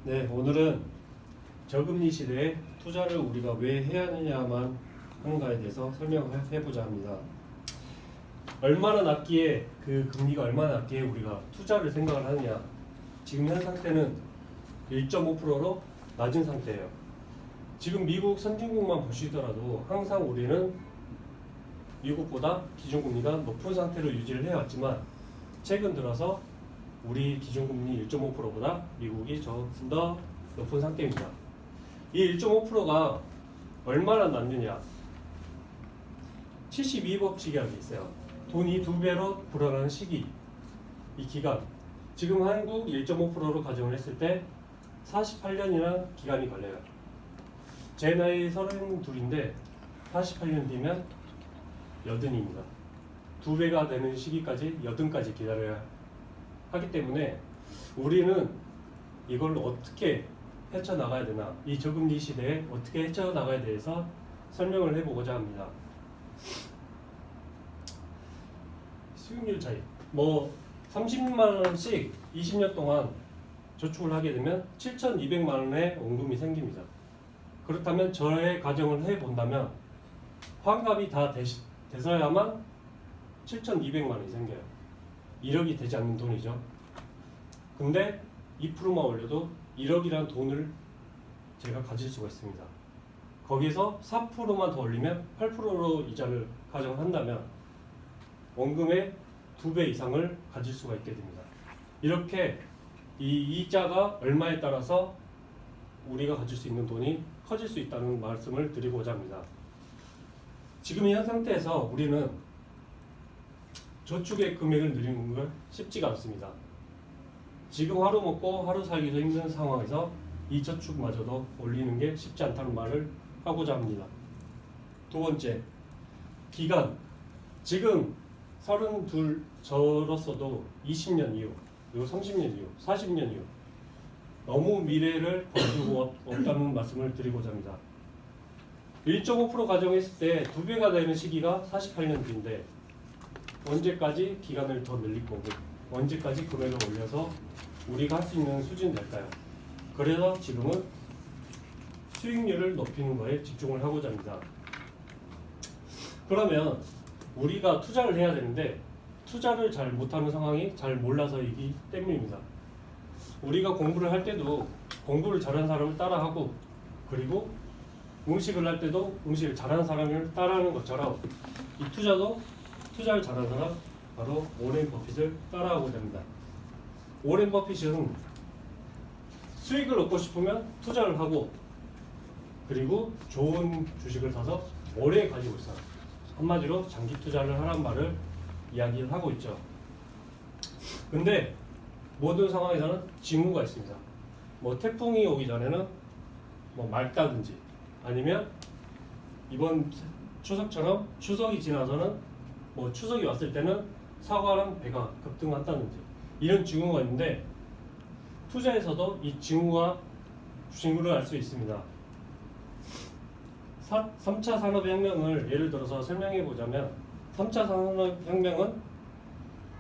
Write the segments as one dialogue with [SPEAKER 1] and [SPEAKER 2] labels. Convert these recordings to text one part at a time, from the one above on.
[SPEAKER 1] 네, 오늘은 저금리 시대에 투자를 우리가 왜 해야 하느냐만 하는가에 대해서 설명을 해보자 합니다. 얼마나 낮기에 그 금리가 얼마나 낮기에 우리가 투자를 생각을 하느냐. 지금 현 상태는 1.5%로 낮은 상태예요. 지금 미국 선진국만 보시더라도 항상 우리는 미국보다 기준금리가 높은 상태로 유지를 해왔지만 최근 들어서 우리 기준금리 1.5%보다 미국이 조금 더 높은 상태입니다. 이 1.5%가 얼마나 낮느냐? 72법칙이라는 게 있어요. 돈이 2배로 불어나는 시기, 이 기간. 지금 한국 1.5%로 가정을 했을 때 48년이나 기간이 걸려요. 제 나이 32인데 48년 뒤면 80입니다. 2배가 되는 시기까지 80까지 기다려야 하기 때문에 우리는 이걸 어떻게 헤쳐나가야 되나, 이 저금리 시대에 어떻게 헤쳐나가야 돼서 설명을 해보고자 합니다. 수익률 차이, 30만 원씩 20년 동안 저축을 하게 되면 7,200만 원의 원금이 생깁니다. 그렇다면 저의 가정을 해본다면 환갑이 다 되서야만 7,200만 원이 생겨요. 1억이 되지 않는 돈이죠. 근데 2%만 올려도 1억이라는 돈을 제가 가질 수가 있습니다. 거기서 4%만 더 올리면 8%로 이자를 가정한다면 원금의 2배 이상을 가질 수가 있게 됩니다. 이렇게 이 이자가 얼마에 따라서 우리가 가질 수 있는 돈이 커질 수 있다는 말씀을 드리고자 합니다. 지금 현 상태에서 우리는 저축의 금액을 늘리는 건 쉽지가 않습니다. 지금 하루 먹고 하루 살기도 힘든 상황에서 이 저축마저도 올리는 게 쉽지 않다는 말을 하고자 합니다. 두 번째, 기간. 지금 32 저로서도 20년 이후, 그리고 30년 이후, 40년 이후 너무 미래를 거두고 없다는 말씀을 드리고자 합니다. 1.5% 가정했을 때 2배가 되는 시기가 48년 뒤인데 언제까지 기간을 더 늘릴 거고 언제까지 금액을 올려서 우리가 할 수 있는 수준이 될까요? 그래서 지금은 수익률을 높이는 거에 집중을 하고자 합니다. 그러면 우리가 투자를 해야 되는데 투자를 잘 못하는 상황이 잘 몰라서이기 때문입니다. 우리가 공부를 할 때도 공부를 잘하는 사람을 따라하고, 그리고 음식을 할 때도 음식을 잘하는 사람을 따라하는 것처럼 이 투자도 투자를 잘하는 사람, 바로 워렌 버핏을 따라하고자 합니다. 워렌 버핏은 수익을 얻고 싶으면 투자를 하고, 그리고 좋은 주식을 사서 오래 가지고 있어요. 한마디로 장기 투자를 하란 말을 이야기를 하고 있죠. 근데 모든 상황에서는 징후가 있습니다. 태풍이 오기 전에는 맑다든지, 아니면 이번 추석처럼 추석이 지나서는 추석이 왔을 때는 사과랑 배가 급등한다든지 이런 징후가 있는데, 투자에서도 이 징후를 알 수 있습니다. 3차 산업혁명을 예를 들어서 설명해 보자면 3차 산업혁명은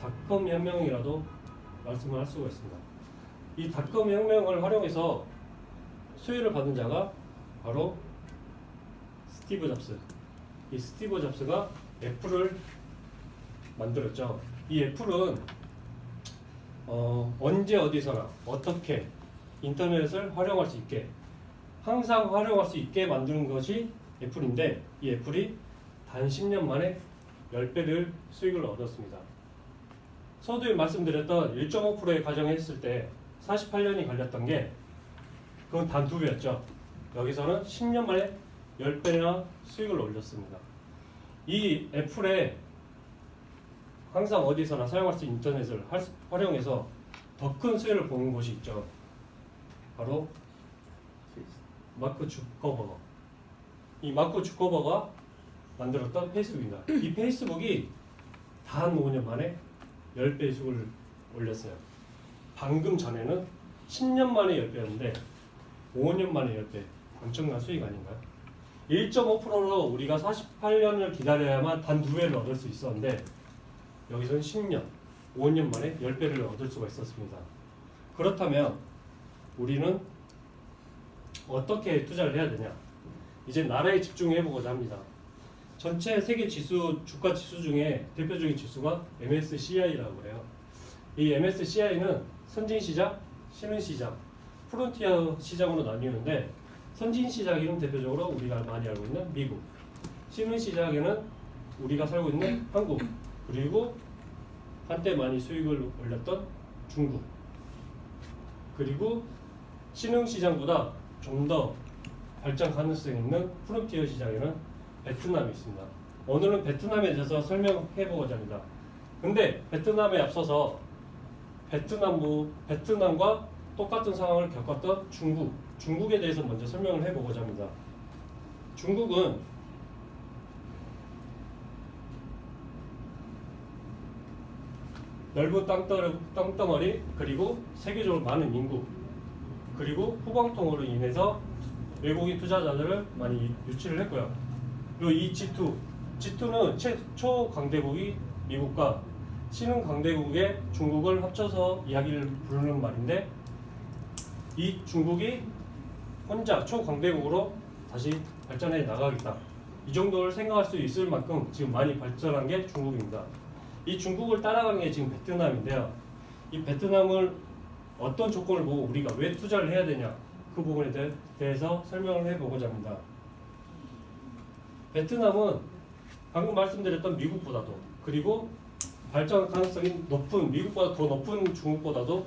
[SPEAKER 1] 닷컴 혁명이라도 말씀을 할 수가 있습니다. 이 닷컴 혁명을 활용해서 수혜를 받은 자가 바로 스티브 잡스. 이 스티브 잡스가 애플을 만들었죠. 이 애플은 언제 어디서나 어떻게 인터넷을 활용할 수 있게, 항상 활용할 수 있게 만드는 것이 애플인데, 이 애플이 단 10년 만에 10배를 수익을 얻었습니다. 서두에 말씀드렸던 1.5%의 가정했을 때 48년이 걸렸던 게 그건 단 2배였죠. 여기서는 10년 만에 10배나 수익을 올렸습니다. 이 애플에 항상 어디서나 사용할 수 있는 인터넷을 활용해서 더 큰 수혜를 보는 곳이 있죠. 바로 마크 주커버거. 이 마크 주커버거가 만들었던 페이스북입니다. 이 페이스북이 단 5년 만에 10배 수익을 올렸어요. 방금 전에는 10년 만에 10배였는데 5년 만에 10배. 엄청난 수익 아닌가요? 1.5%로 우리가 48년을 기다려야만 단 2배를 얻을 수 있었는데 여기서는 10년, 5년 만에 10배를 얻을 수가 있었습니다. 그렇다면 우리는 어떻게 투자를 해야 되냐? 이제 나라에 집중해 보고자 합니다. 전체 세계 지수 주가 지수 중에 대표적인 지수가 MSCI라고 해요. 이 MSCI는 선진 시장, 신흥 시장, 프론티어 시장으로 나뉘는데 선진 시장에는 대표적으로 우리가 많이 알고 있는 미국, 신흥 시장에는 우리가 살고 있는 한국, 그리고 한때 많이 수익을 올렸던 중국, 그리고 신흥 시장보다 좀 더 발전 가능성이 있는 프론티어 시장에는 베트남이 있습니다. 오늘은 베트남에 대해서 설명해 보고자 합니다. 근데 베트남에 앞서서 베트남과 똑같은 상황을 겪었던 중국에 대해서 먼저 설명을 해 보고자 합니다. 중국은 넓은 땅덩어리, 그리고 세계적으로 많은 인구, 그리고 후방통으로 인해서 외국인 투자자들을 많이 유치를 했고요. 그리고 이 G2는 초강대국이 미국과 신흥 강대국의 중국을 합쳐서 이야기를 부르는 말인데, 이 중국이 혼자 초강대국으로 다시 발전해 나가겠다, 이 정도를 생각할 수 있을 만큼 지금 많이 발전한 게 중국입니다. 이 중국을 따라가는 게 지금 베트남인데요. 이 베트남을 어떤 조건을 보고 우리가 왜 투자를 해야 되냐, 그 부분에 대해서 설명을 해보고자 합니다. 베트남은 방금 말씀드렸던 미국보다도, 그리고 발전 가능성이 높은 미국보다 더 높은 중국보다도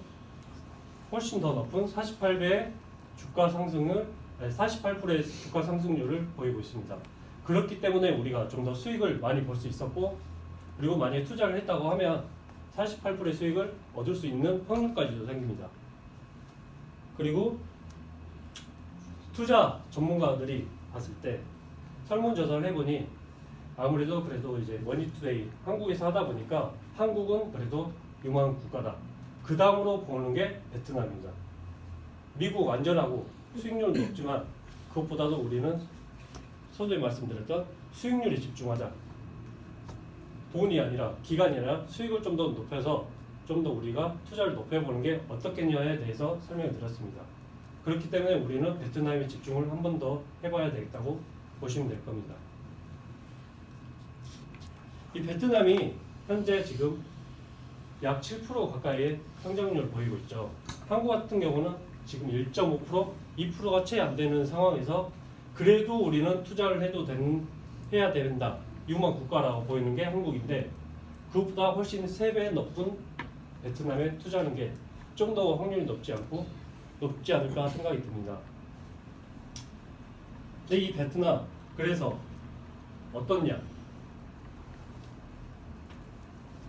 [SPEAKER 1] 훨씬 더 높은 48배의 주가 상승을 48%의 주가 상승률을 보이고 있습니다. 그렇기 때문에 우리가 좀 더 수익을 많이 볼 수 있었고, 그리고 만약에 투자를 했다고 하면 48%의 수익을 얻을 수 있는 확률까지도 생깁니다. 그리고 투자 전문가들이 봤을 때 설문조사를 해보니 아무래도 그래도 이제 머니투데이 한국에서 하다 보니까 한국은 그래도 유망 국가다, 그 다음으로 보는 게 베트남입니다. 미국 안전하고 수익률은 높지만 그것보다도 우리는 서두에 말씀드렸던 수익률에 집중하자, 돈이 아니라 기간이 아니라 수익을 좀 더 높여서 좀 더 우리가 투자를 높여보는 게 어떻겠냐에 대해서 설명을 드렸습니다. 그렇기 때문에 우리는 베트남에 집중을 한 번 더 해봐야 되겠다고 보시면 될 겁니다. 이 베트남이 현재 지금 약 7% 가까이의 성장률을 보이고 있죠. 한국 같은 경우는 지금 1.5%, 2%가 채 안 되는 상황에서 그래도 우리는 투자를 해야 된다, 유망 국가라고 보이는 게 한국인데, 그것보다 훨씬 3배 높은 베트남에 투자하는 게 좀 더 확률이 높지 않을까 생각이 듭니다. 근데 이 베트남, 그래서 어떻냐?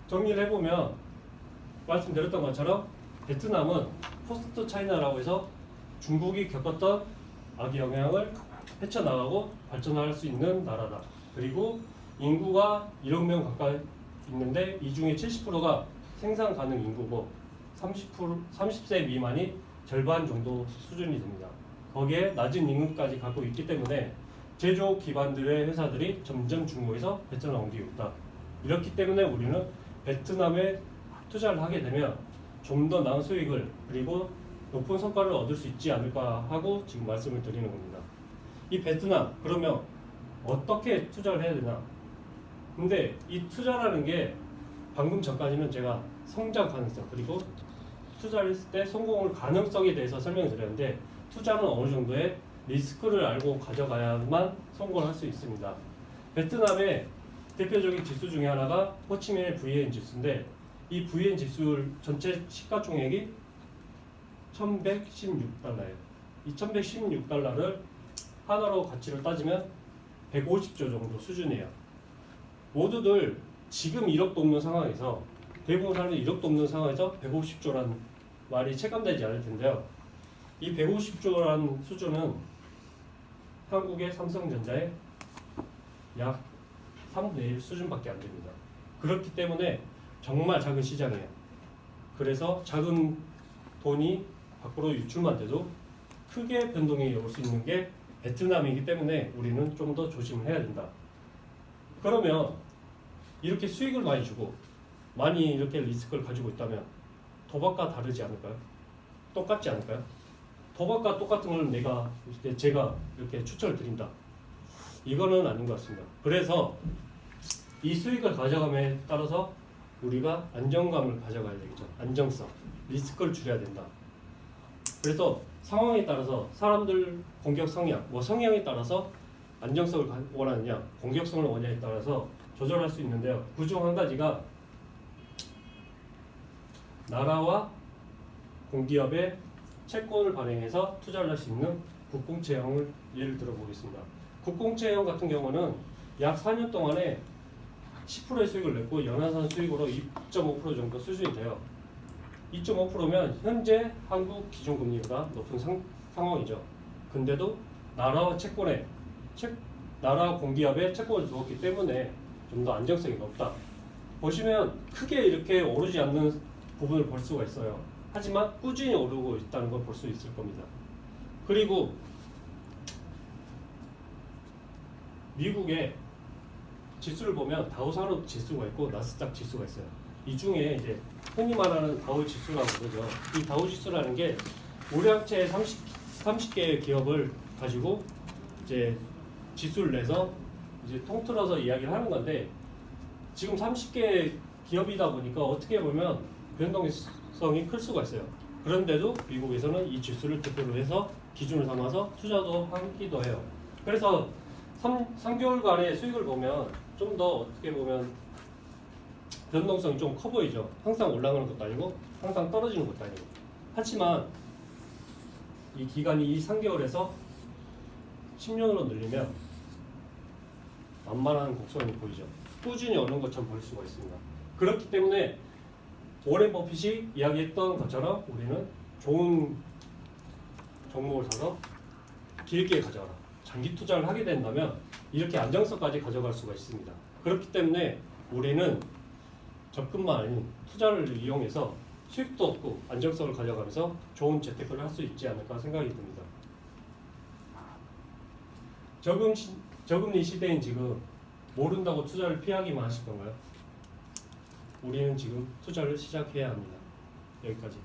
[SPEAKER 1] 정리를 해보면 말씀드렸던 것처럼 베트남은 포스트 차이나라고 해서 중국이 겪었던 악영향을 헤쳐나가고 발전할 수 있는 나라다. 그리고 인구가 1억 명 가까이 있는데 이 중에 70%가 생산 가능 인구고 30세 미만이 절반 정도 수준이 됩니다. 거기에 낮은 임금까지 갖고 있기 때문에 제조 기반들의 회사들이 점점 중국에서 베트남 옮기고 있다. 이렇기 때문에 우리는 베트남에 투자를 하게 되면 좀 더 나은 수익을, 그리고 높은 성과를 얻을 수 있지 않을까 하고 지금 말씀을 드리는 겁니다. 이 베트남, 그러면 어떻게 투자를 해야 되나? 근데 이 투자라는 게 방금 전까지는 제가 성장 가능성, 그리고 투자를 했을 때 성공할 가능성에 대해서 설명을 드렸는데, 투자는 어느 정도의 리스크를 알고 가져가야만 성공을 할 수 있습니다. 베트남의 대표적인 지수 중에 하나가 호치민의 VN 지수인데, 이 VN 지수 전체 시가총액이 1116달러예요. 이 1116달러를 하나로 가치를 따지면 150조 정도 수준이에요. 모두들 지금 1억도 없는 상황에서, 대부분 사람들이 1억도 없는 상황에서 150조라는 말이 체감되지 않을 텐데요. 이 150조라는 수준은 한국의 삼성전자의 약 3분의 1 수준밖에 안 됩니다. 그렇기 때문에 정말 작은 시장이에요. 그래서 작은 돈이 밖으로 유출만 돼도 크게 변동이 올 수 있는 게 베트남이기 때문에 우리는 좀 더 조심을 해야 된다. 그러면 이렇게 수익을 많이 주고 많이 이렇게 리스크를 가지고 있다면 도박과 다르지 않을까요? 똑같지 않을까요? 도박과 똑같은 걸 제가 이렇게 추천을 드린다. 이거는 아닌 것 같습니다. 그래서 이 수익을 가져감에 따라서 우리가 안정감을 가져가야 되겠죠. 안정성, 리스크를 줄여야 된다. 그래서 상황에 따라서 사람들 공격 성향, 성향에 따라서 안정성을 원하느냐, 공격성을 원하느냐에 따라서 조절할 수 있는데요. 그중 한 가지가 나라와 공기업의 채권을 발행해서 투자를 할 수 있는 국공채형을 예를 들어 보겠습니다. 국공채형 같은 경우는 약 4년 동안에 10%의 수익을 냈고 연화산 수익으로 2.5% 정도 수준이 돼요. 2.5%면 현재 한국 기준금리보다 높은 상황이죠. 근데도 나라와 나라와 공기업의 채권을 두었기 때문에 좀 더 안정성이 높다. 보시면 크게 이렇게 오르지 않는 부분을 볼 수가 있어요. 하지만 꾸준히 오르고 있다는 걸 볼 수 있을 겁니다. 그리고 미국의 지수를 보면 다우산업 지수가 있고 나스닥 지수가 있어요. 이 중에 이제 흔히 말하는 다우 지수라고 그러죠. 이 다우 지수라는 게 우량채 30개의 기업을 가지고 이제 지수를 내서 이제 통틀어서 이야기를 하는 건데, 지금 30개 기업이다 보니까 어떻게 보면 변동성이 클 수가 있어요. 그런데도 미국에서는 이 지수를 대표로 해서 기준을 삼아서 투자도 하기도 해요. 그래서 3개월간의 수익을 보면 좀 더 어떻게 보면 변동성이 좀 커 보이죠. 항상 올라가는 것도 아니고 항상 떨어지는 것도 아니고. 하지만 이 기간이 이 3개월에서 10년으로 늘리면 만만한 곡선이 보이죠. 꾸준히 오는 것처럼 볼 수가 있습니다. 그렇기 때문에 워렌 버핏이 이야기했던 것처럼 우리는 좋은 종목을 사서 길게 가져가라. 장기 투자를 하게 된다면 이렇게 안정성까지 가져갈 수가 있습니다. 그렇기 때문에 우리는 적금만 아닌 투자를 이용해서 수익도 얻고 안정성을 가져가면서 좋은 재테크를 할 수 있지 않을까 생각이 듭니다. 저금리 시대인 지금 모른다고 투자를 피하기만 하실 건가요? 우리는 지금 투자를 시작해야 합니다. 여기까지.